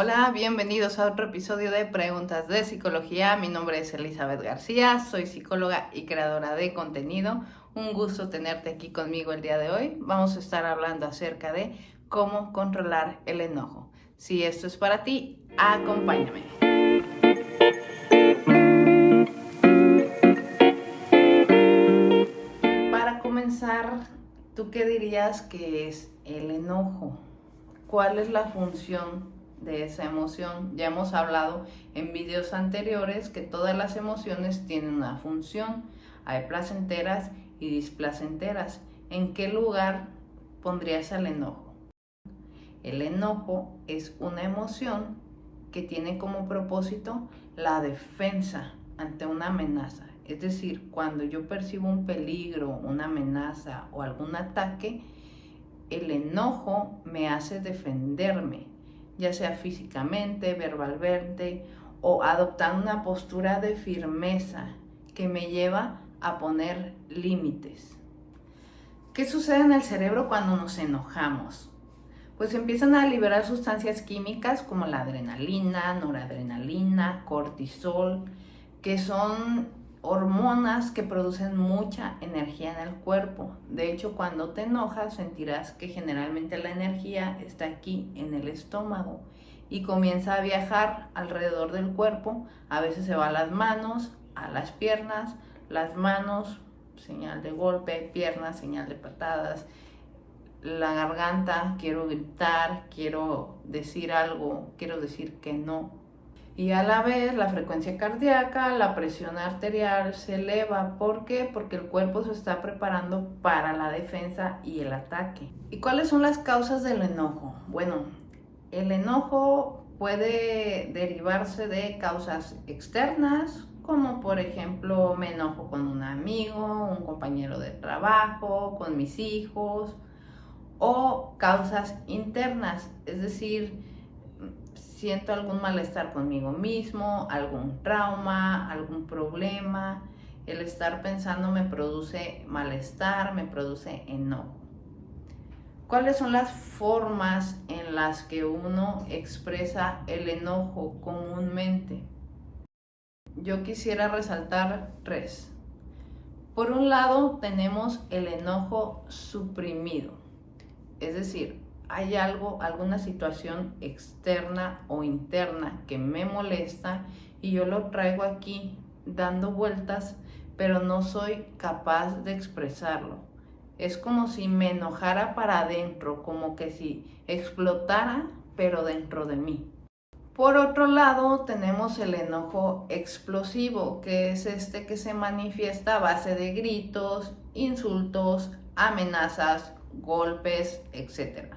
Hola, bienvenidos a otro episodio de Preguntas de Psicología. Mi nombre es Elizabeth García, soy psicóloga y creadora de contenido. Un gusto tenerte aquí conmigo el día de hoy. Vamos a estar hablando acerca de cómo controlar el enojo. Si esto es para ti, acompáñame. Para comenzar, ¿tú qué dirías que es el enojo? ¿Cuál es la función de esa emoción? Ya hemos hablado en videos anteriores que todas las emociones tienen una función. Hay placenteras y displacenteras. ¿En qué lugar pondrías el enojo? El enojo es una emoción que tiene como propósito la defensa ante una amenaza. Es decir, cuando yo percibo un peligro, una amenaza o algún ataque, el enojo me hace defenderme, ya sea físicamente, verbalmente o adoptando una postura de firmeza que me lleva a poner límites. ¿Qué sucede en el cerebro cuando nos enojamos? Pues empiezan a liberar sustancias químicas como la adrenalina, noradrenalina, cortisol, que son hormonas que producen mucha energía en el cuerpo. De hecho, cuando te enojas sentirás que generalmente la energía está aquí en el estómago y comienza a viajar alrededor del cuerpo. A veces se va a las manos, a las piernas, las manos, señal de golpe, piernas, señal de patadas, la garganta, quiero gritar, quiero decir algo, quiero decir que no. Y a la vez la frecuencia cardíaca, la presión arterial se eleva. ¿Por qué? Porque el cuerpo se está preparando para la defensa y el ataque. ¿Y cuáles son las causas del enojo? Bueno, el enojo puede derivarse de causas externas, como por ejemplo me enojo con un amigo, un compañero de trabajo, con mis hijos, o causas internas, es decir, siento algún malestar conmigo mismo, algún trauma, algún problema. El estar pensando me produce malestar, me produce enojo. ¿Cuáles son las formas en las que uno expresa el enojo comúnmente? Yo quisiera resaltar tres. Por un lado tenemos el enojo suprimido, es decir, hay algo, alguna situación externa o interna que me molesta y yo lo traigo aquí dando vueltas, pero no soy capaz de expresarlo. Es como si me enojara para adentro, como que si explotara, pero dentro de mí. Por otro lado, tenemos el enojo explosivo, que es este que se manifiesta a base de gritos, insultos, amenazas, golpes, etc.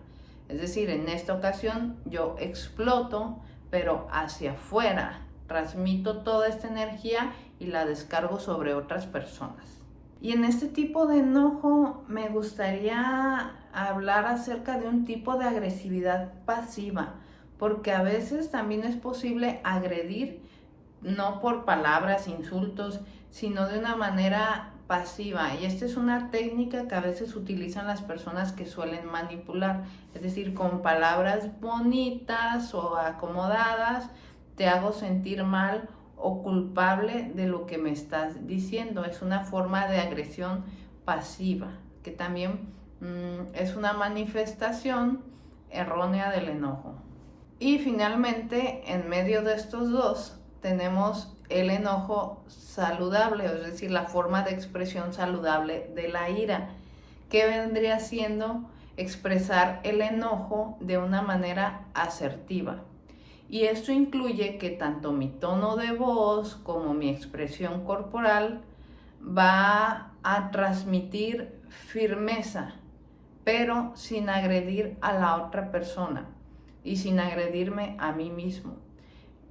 Es decir, en esta ocasión yo exploto, pero hacia afuera, transmito toda esta energía y la descargo sobre otras personas. Y en este tipo de enojo me gustaría hablar acerca de un tipo de agresividad pasiva, porque a veces también es posible agredir, no por palabras, insultos, sino de una manera pasiva. Y esta es una técnica que a veces utilizan las personas que suelen manipular, es decir, con palabras bonitas o acomodadas, te hago sentir mal o culpable de lo que me estás diciendo. Es una forma de agresión pasiva, que también es una manifestación errónea del enojo. Y finalmente, en medio de estos dos, tenemos el enojo saludable, es decir, la forma de expresión saludable de la ira, que vendría siendo expresar el enojo de una manera asertiva. Y esto incluye que tanto mi tono de voz como mi expresión corporal va a transmitir firmeza, pero sin agredir a la otra persona y sin agredirme a mí mismo.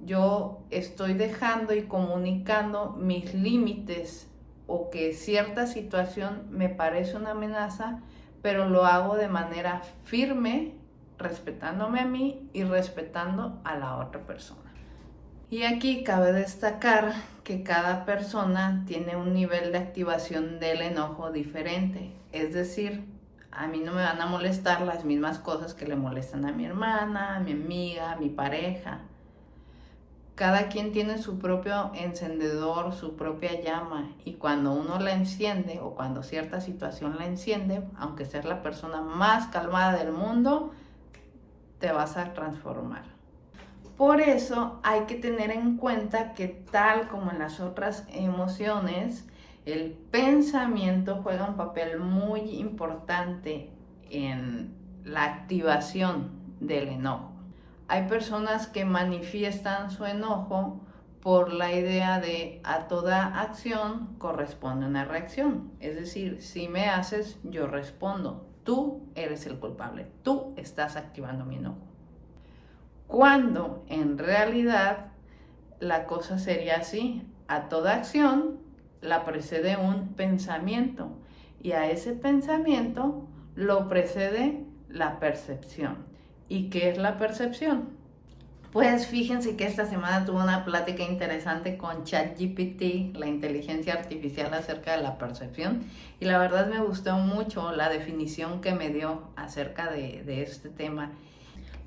Yo estoy dejando y comunicando mis límites o que cierta situación me parece una amenaza, pero lo hago de manera firme, respetándome a mí y respetando a la otra persona. Y aquí cabe destacar que cada persona tiene un nivel de activación del enojo diferente. Es decir, a mí no me van a molestar las mismas cosas que le molestan a mi hermana, a mi amiga, a mi pareja. Cada quien tiene su propio encendedor, su propia llama, y cuando uno la enciende o cuando cierta situación la enciende, aunque seas la persona más calmada del mundo, te vas a transformar. Por eso hay que tener en cuenta que tal como en las otras emociones, el pensamiento juega un papel muy importante en la activación del enojo. Hay personas que manifiestan su enojo por la idea de a toda acción corresponde una reacción. Es decir, si me haces, yo respondo. Tú eres el culpable. Tú estás activando mi enojo. Cuando en realidad la cosa sería así. A toda acción la precede un pensamiento y a ese pensamiento lo precede la percepción. ¿Y qué es la percepción? Pues fíjense que esta semana tuve una plática interesante con ChatGPT, la inteligencia artificial, acerca de la percepción, y la verdad me gustó mucho la definición que me dio acerca de este tema.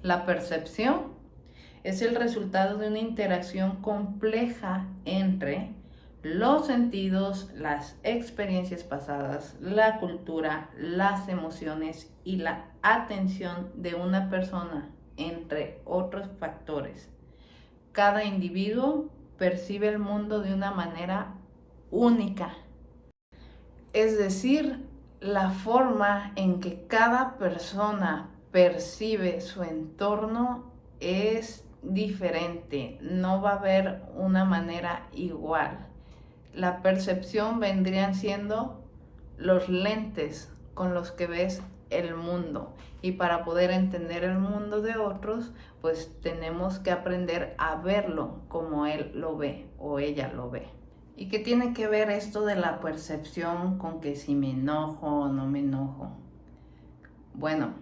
La percepción es el resultado de una interacción compleja entre los sentidos, las experiencias pasadas, la cultura, las emociones y la atención de una persona, entre otros factores. Cada individuo percibe el mundo de una manera única. Es decir, la forma en que cada persona percibe su entorno es diferente, no va a haber una manera igual. La percepción vendrían siendo los lentes con los que ves el mundo, y para poder entender el mundo de otros, pues tenemos que aprender a verlo como él lo ve o ella lo ve. ¿Y qué tiene que ver esto de la percepción con que si me enojo o no me enojo? Bueno,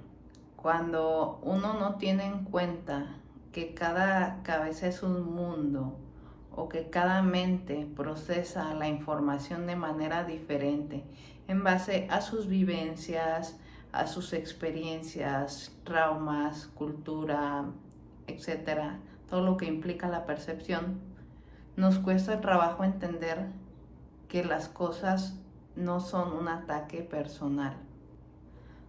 cuando uno no tiene en cuenta que cada cabeza es un mundo, o que cada mente procesa la información de manera diferente en base a sus vivencias, a sus experiencias, traumas, cultura, etcétera, todo lo que implica la percepción, nos cuesta trabajo entender que las cosas no son un ataque personal.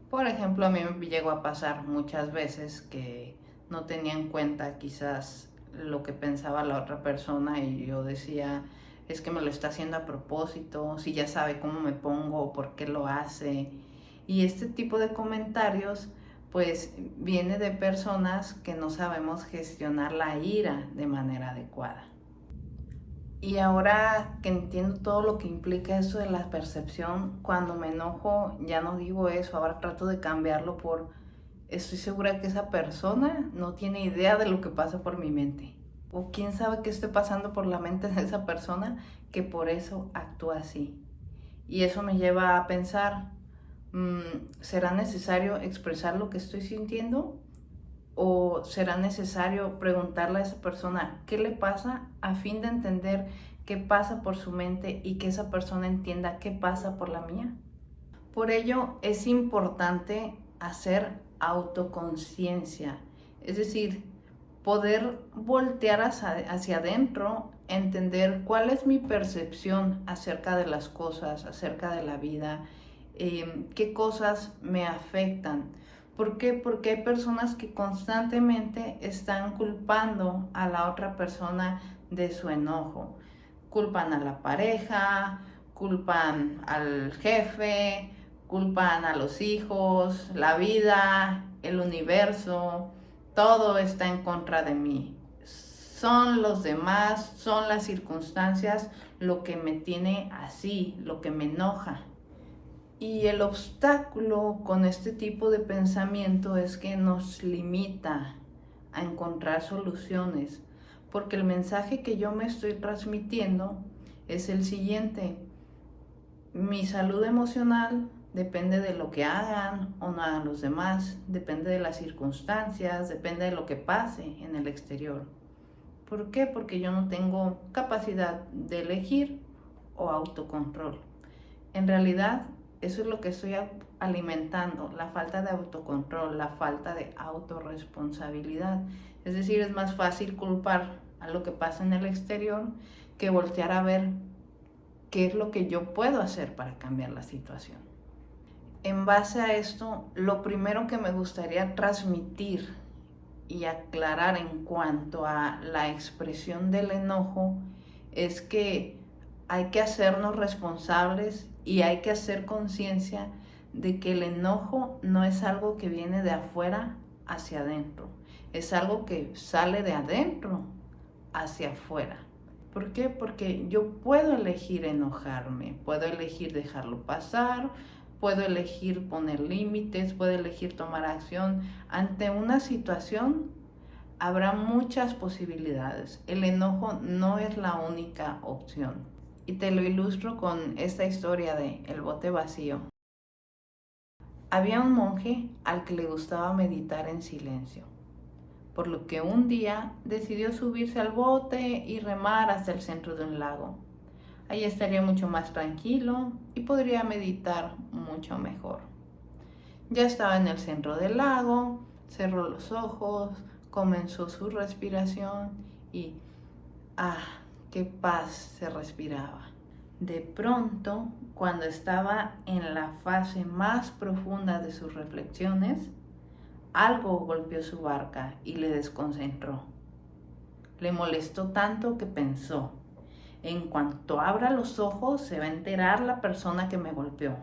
Por ejemplo, a mí me llegó a pasar muchas veces que no tenía en cuenta quizás lo que pensaba la otra persona, y yo decía, es que me lo está haciendo a propósito, si ya sabe cómo me pongo o por qué lo hace. Y este tipo de comentarios pues viene de personas que no sabemos gestionar la ira de manera adecuada. Y ahora que entiendo todo lo que implica eso de la percepción, cuando me enojo ya no digo eso, ahora trato de cambiarlo por estoy segura que esa persona no tiene idea de lo que pasa por mi mente. O quién sabe qué esté pasando por la mente de esa persona que por eso actúa así. Y eso me lleva a pensar, ¿será necesario expresar lo que estoy sintiendo? ¿O será necesario preguntarle a esa persona qué le pasa, a fin de entender qué pasa por su mente y que esa persona entienda qué pasa por la mía? Por ello es importante hacer autoconciencia, es decir, poder voltear hacia adentro, entender cuál es mi percepción acerca de las cosas, acerca de la vida, qué cosas me afectan. ¿Por qué? Porque hay personas que constantemente están culpando a la otra persona de su enojo. Culpan a la pareja, culpan al jefe, culpan a los hijos, la vida, el universo, todo está en contra de mí. Son los demás, son las circunstancias lo que me tiene así, lo que me enoja. Y el obstáculo con este tipo de pensamiento es que nos limita a encontrar soluciones, porque el mensaje que yo me estoy transmitiendo es el siguiente: mi salud emocional depende de lo que hagan o no hagan los demás, depende de las circunstancias, depende de lo que pase en el exterior. ¿Por qué? Porque yo no tengo capacidad de elegir o autocontrol. En realidad, eso es lo que estoy alimentando la falta de autocontrol, la falta de autorresponsabilidad. Es decir, es más fácil culpar a lo que pasa en el exterior que voltear a ver qué es lo que yo puedo hacer para cambiar la situación. En base a esto, lo primero que me gustaría transmitir y aclarar en cuanto a la expresión del enojo es que hay que hacernos responsables y hay que hacer conciencia de que el enojo no es algo que viene de afuera hacia adentro, es algo que sale de adentro hacia afuera. ¿Por qué? Porque yo puedo elegir enojarme, puedo elegir dejarlo pasar, puedo elegir poner límites, puedo elegir tomar acción. Ante una situación habrá muchas posibilidades. El enojo no es la única opción. Y te lo ilustro con esta historia de el bote vacío. Había un monje al que le gustaba meditar en silencio, por lo que un día decidió subirse al bote y remar hasta el centro de un lago. Allí estaría mucho más tranquilo y podría meditar mucho mejor. Ya estaba en el centro del lago, cerró los ojos, comenzó su respiración y qué paz se respiraba. De pronto, cuando estaba en la fase más profunda de sus reflexiones, algo golpeó su barca y le desconcentró. Le molestó tanto que pensó: en cuanto abra los ojos se va a enterar la persona que me golpeó.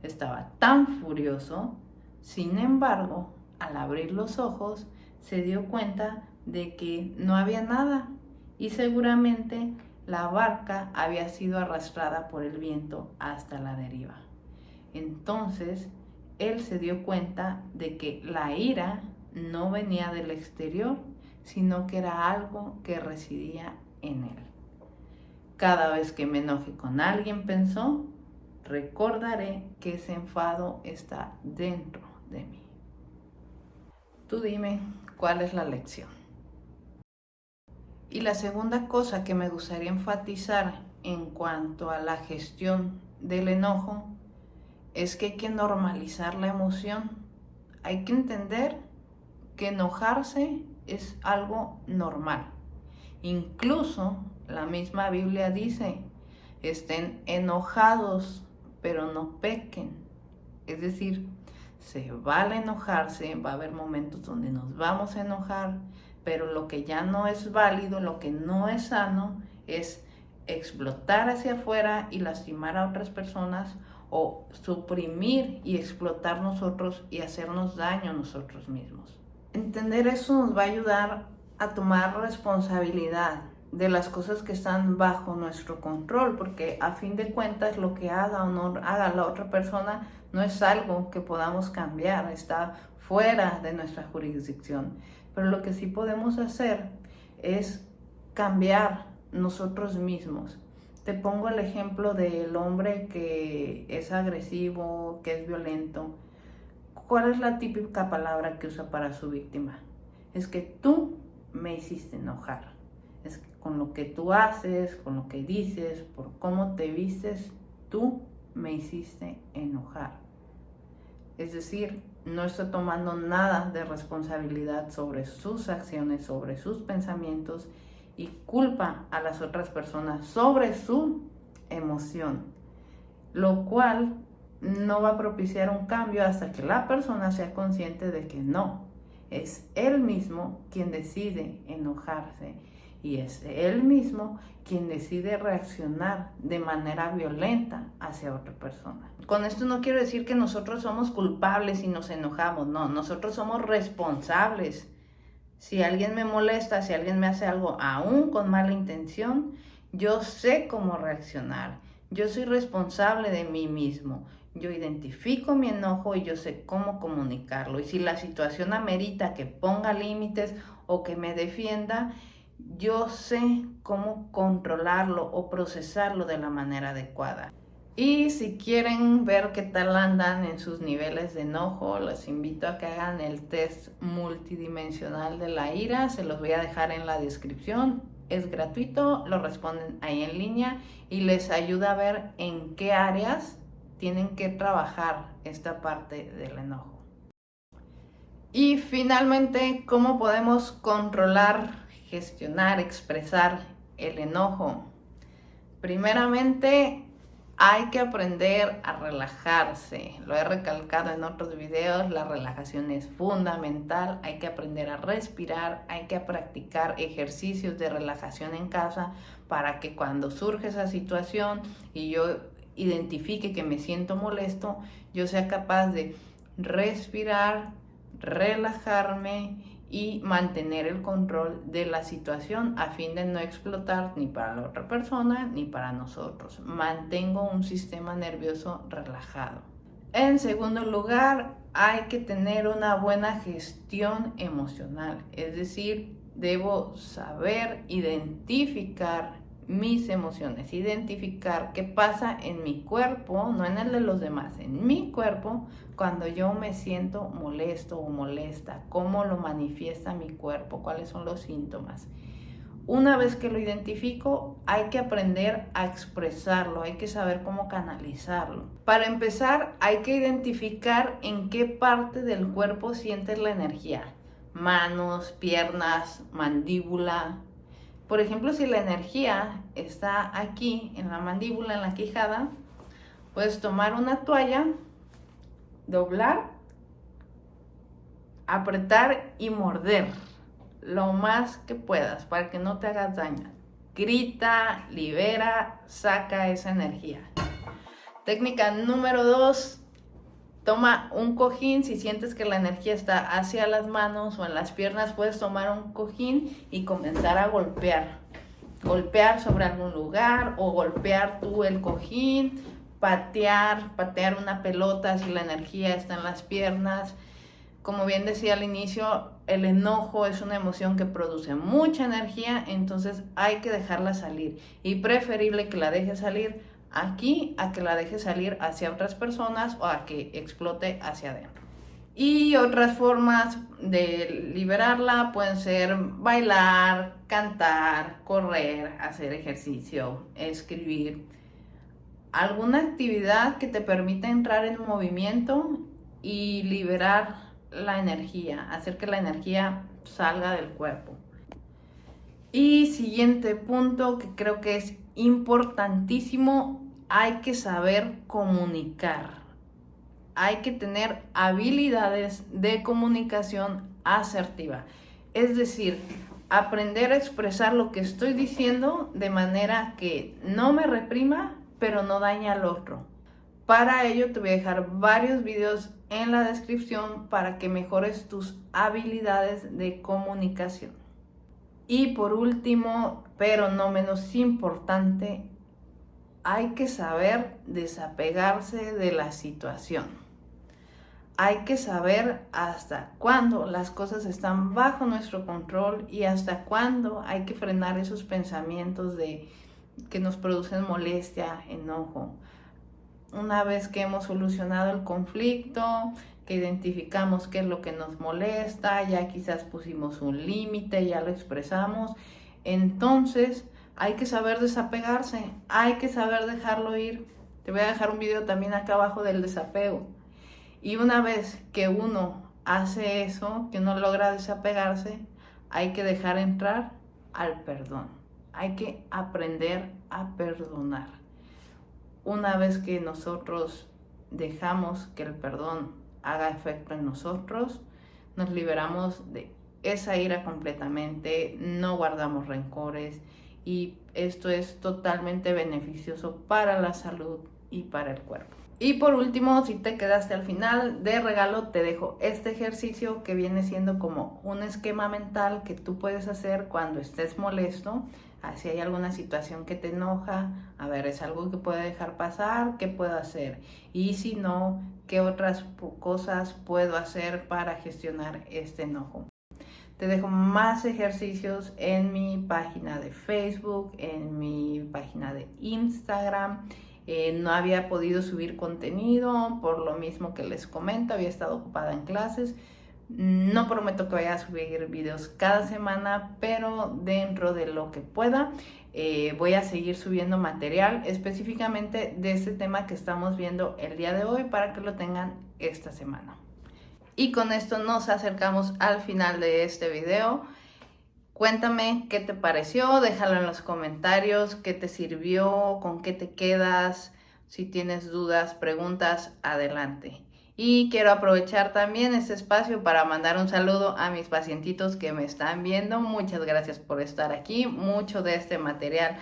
Estaba tan furioso. Sin embargo, al abrir los ojos se dio cuenta de que no había nada y seguramente la barca había sido arrastrada por el viento hasta la deriva. Entonces, él se dio cuenta de que la ira no venía del exterior, sino que era algo que residía en él. Cada vez que me enoje con alguien, pensó, recordaré que ese enfado está dentro de mí. Tú dime, ¿cuál es la lección? Y la segunda cosa que me gustaría enfatizar en cuanto a la gestión del enojo es que hay que normalizar la emoción. Hay que entender que enojarse es algo normal. Incluso la misma Biblia dice, estén enojados, pero no pequen. Es decir, se vale enojarse, va a haber momentos donde nos vamos a enojar, pero lo que ya no es válido, lo que no es sano, es explotar hacia afuera y lastimar a otras personas o suprimir y explotar nosotros y hacernos daño a nosotros mismos. Entender eso nos va a ayudar a tomar responsabilidad de las cosas que están bajo nuestro control, porque a fin de cuentas lo que haga o no haga la otra persona no es algo que podamos cambiar, está fuera de nuestra jurisdicción. Pero lo que sí podemos hacer es cambiar nosotros mismos. Te pongo el ejemplo del hombre que es agresivo, que es violento. ¿Cuál es la típica palabra que usa para su víctima? Es que tú me hiciste enojar. Es que con lo que tú haces, con lo que dices, por cómo te vistes, tú me hiciste enojar. Es decir, no está tomando nada de responsabilidad sobre sus acciones, sobre sus pensamientos y culpa a las otras personas sobre su emoción, lo cual no va a propiciar un cambio hasta que la persona sea consciente de que no, es él mismo quien decide enojarse y es él mismo quien decide reaccionar de manera violenta hacia otra persona. Con esto no quiero decir que nosotros somos culpables y nos enojamos, no, nosotros somos responsables. Si alguien me molesta, si alguien me hace algo aún con mala intención, yo sé cómo reaccionar. Yo soy responsable de mí mismo. Yo identifico mi enojo y yo sé cómo comunicarlo. Y si la situación amerita que ponga límites o que me defienda, yo sé cómo controlarlo o procesarlo de la manera adecuada. Y si quieren ver qué tal andan en sus niveles de enojo, los invito a que hagan el test multidimensional de la ira. Se los voy a dejar en la descripción. Es gratuito, lo responden ahí en línea y les ayuda a ver en qué áreas tienen que trabajar esta parte del enojo. Y finalmente, ¿cómo podemos controlar, gestionar, expresar el enojo? Primeramente, hay que aprender a relajarse. Lo he recalcado en otros videos, la relajación es fundamental. Hay que aprender a respirar, hay que practicar ejercicios de relajación en casa para que cuando surge esa situación y yo identifique que me siento molesto, yo sea capaz de respirar, relajarme y mantener el control de la situación a fin de no explotar ni para la otra persona ni para nosotros. Mantengo un sistema nervioso relajado. En segundo lugar, hay que tener una buena gestión emocional, es decir, debo saber identificar mis emociones, identificar qué pasa en mi cuerpo, no en el de los demás, en mi cuerpo, cuando yo me siento molesto o molesta, cómo lo manifiesta mi cuerpo, cuáles son los síntomas. Una vez que lo identifico, hay que aprender a expresarlo, hay que saber cómo canalizarlo. Para empezar, hay que identificar en qué parte del cuerpo sientes la energía. Manos, piernas, mandíbula. Por ejemplo, si la energía está aquí, en la mandíbula, en la quijada, puedes tomar una toalla, doblar, apretar y morder lo más que puedas para que no te hagas daño. Grita, libera, saca esa energía. Técnica número 2. Toma un cojín, si sientes que la energía está hacia las manos o en las piernas, puedes tomar un cojín y comenzar a golpear. Golpear sobre algún lugar o golpear tú el cojín, patear una pelota si la energía está en las piernas. Como bien decía al inicio, el enojo es una emoción que produce mucha energía, entonces hay que dejarla salir. Y preferible que la dejes salir aquí a que la deje salir hacia otras personas o a que explote hacia adentro. Y otras formas de liberarla pueden ser bailar, cantar, correr, hacer ejercicio, escribir. Alguna actividad que te permita entrar en movimiento y liberar la energía, hacer que la energía salga del cuerpo. Y siguiente punto que creo que es importantísimo, hay que saber comunicar. Hay que tener habilidades de comunicación asertiva. Es decir, aprender a expresar lo que estoy diciendo de manera que no me reprima, pero no daña al otro. Para ello te voy a dejar varios videos en la descripción para que mejores tus habilidades de comunicación. Y por último, pero no menos importante, hay que saber desapegarse de la situación. Hay que saber hasta cuándo las cosas están bajo nuestro control y hasta cuándo hay que frenar esos pensamientos que nos producen molestia, enojo. Una vez que hemos solucionado el conflicto, que identificamos qué es lo que nos molesta, ya quizás pusimos un límite, ya lo expresamos, entonces hay que saber desapegarse, hay que saber dejarlo ir. Te voy a dejar un video también acá abajo del desapego. Y una vez que uno hace eso, que uno logra desapegarse, hay que dejar entrar al perdón. Hay que aprender a perdonar. Una vez que nosotros dejamos que el perdón haga efecto en nosotros, nos liberamos de esa ira completamente, no guardamos rencores y esto es totalmente beneficioso para la salud y para el cuerpo. Y por último, si te quedaste al final, de regalo te dejo este ejercicio que viene siendo como un esquema mental que tú puedes hacer cuando estés molesto. Si hay alguna situación que te enoja, a ver, es algo que puedo dejar pasar, ¿qué puedo hacer? Y si no, ¿qué otras cosas puedo hacer para gestionar este enojo? Te dejo más ejercicios en mi página de Facebook, en mi página de Instagram. No había podido subir contenido por lo mismo que les comento, había estado ocupada en clases, No prometo que vaya a subir videos cada semana, pero dentro de lo que pueda, voy a seguir subiendo material específicamente de este tema que estamos viendo el día de hoy para que lo tengan esta semana. Y con esto nos acercamos al final de este video. Cuéntame qué te pareció, déjalo en los comentarios, qué te sirvió, con qué te quedas. Si tienes dudas, preguntas, adelante. Y quiero aprovechar también este espacio para mandar un saludo a mis pacientitos que me están viendo. Muchas gracias por estar aquí. Mucho de este material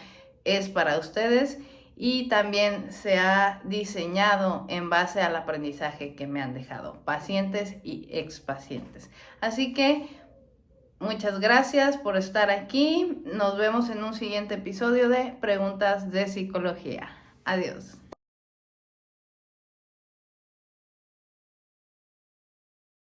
es para ustedes y también se ha diseñado en base al aprendizaje que me han dejado pacientes y expacientes. Así que muchas gracias por estar aquí. Nos vemos en un siguiente episodio de Preguntas de Psicología. Adiós.